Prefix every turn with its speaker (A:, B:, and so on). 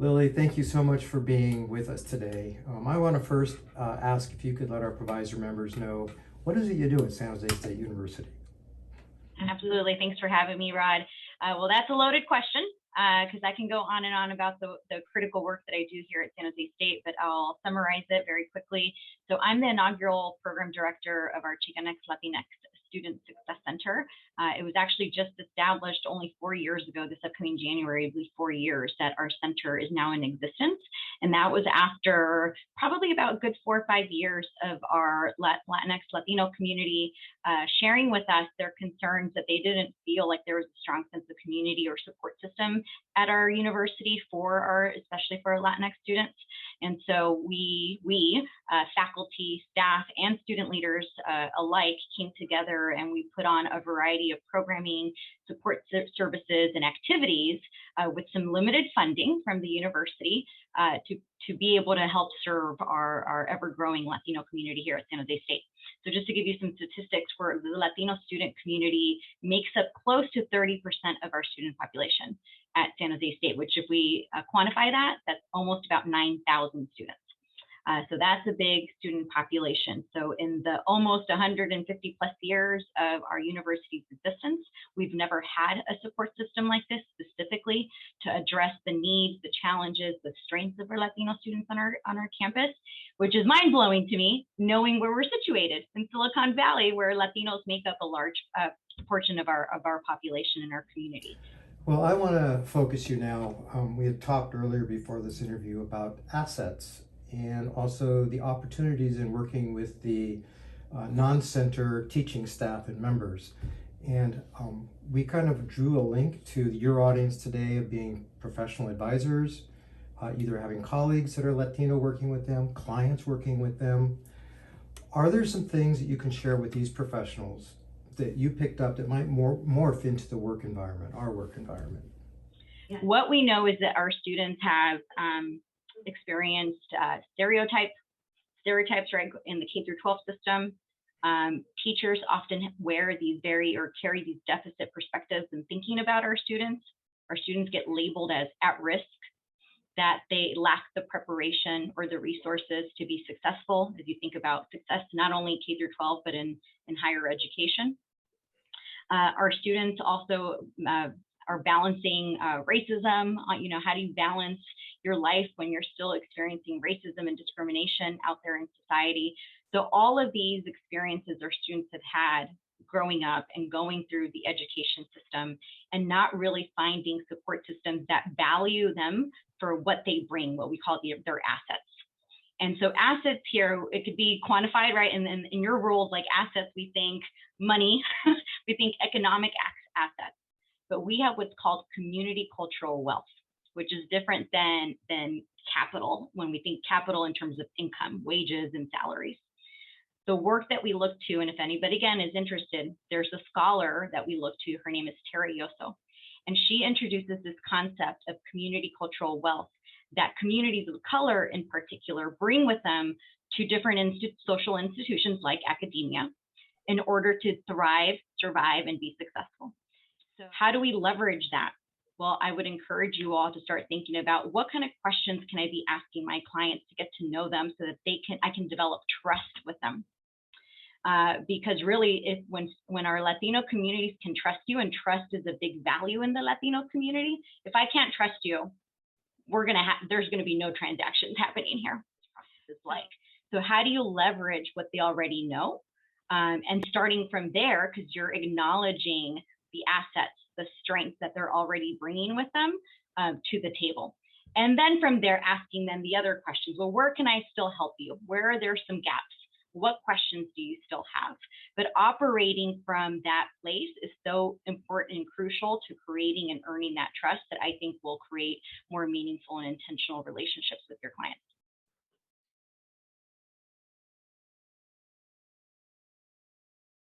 A: Lily, thank you so much for being with us today. I want to first ask if you could let our provisor members know what is it you do at San Jose State University?
B: Absolutely. Thanks for having me, Rod. Well, that's a loaded question because I can go on and on about the critical work that I do here at San Jose State, but I'll summarize it very quickly. So I'm the inaugural program director of our Chicanx Latinx Student Success Center. It was actually just established only 4 years ago. This upcoming January, I believe 4 years that our center is now in existence. And that was after probably about a good 4 or 5 years of our Latinx Latino community sharing with us their concerns that they didn't feel like there was a strong sense of community or support system at our university especially for our Latinx students. And so we faculty, staff, and student leaders alike came together and we put on a variety of programming, support services, and activities with some limited funding from the university to be able to help serve our ever-growing Latino community here at San Jose State. So just to give you some statistics, where the Latino student community makes up close to 30% of our student population at San Jose State, which if we quantify that, that's almost about 9,000 students. So that's a big student population. So in the almost 150 plus years of our university's existence, we've never had a support system like this specifically to address the needs, the challenges, the strengths of our Latino students on our campus, which is mind-blowing to me, knowing where we're situated in Silicon Valley, where Latinos make up a large portion of our population in our community.
A: Well, I want to focus you now. We had talked earlier before this interview about assets and also the opportunities in working with the non-center teaching staff and members. And we kind of drew a link to your audience today of being professional advisors, either having colleagues that are Latino working with them, clients working with them. Are there some things that you can share with these professionals that you picked up that might morph into the work environment, our work environment?
B: What we know is that our students have experienced stereotypes right in the K through 12 system. Teachers often carry these deficit perspectives in thinking about our students. Our students get labeled as at risk, that they lack the preparation or the resources to be successful. As you think about success, not only K through 12, but in higher education. Our students also are balancing racism. How do you balance your life when you're still experiencing racism and discrimination out there in society? So all of these experiences our students have had growing up and going through the education system and not really finding support systems that value them for what they bring, what we call their assets. And so assets here, it could be quantified, right? And in your rules, like assets, we think money, we think economic assets, but we have what's called community cultural wealth, which is different than capital when we think capital in terms of income, wages, and salaries. The work that we look to, and if anybody again is interested, there's a scholar that we look to, her name is Tara Yoso, and she introduces this concept of community cultural wealth that communities of color in particular bring with them to different social institutions like academia in order to thrive, survive, and be successful. So how do we leverage that? Well, I would encourage you all to start thinking about what kind of questions can I be asking my clients to get to know them so that I can develop trust with them. Because really, when our Latino communities can trust you, and trust is a big value in the Latino community, if I can't trust you, there's gonna be no transactions happening here. This is like, so how do you leverage what they already know? And starting from there, because you're acknowledging the assets, the strengths that they're already bringing with them to the table. And then from there, asking them the other questions. Well, where can I still help you? Where are there some gaps? What questions do you still have? But operating from that place is so important and crucial to creating and earning that trust that I think will create more meaningful and intentional relationships with your clients.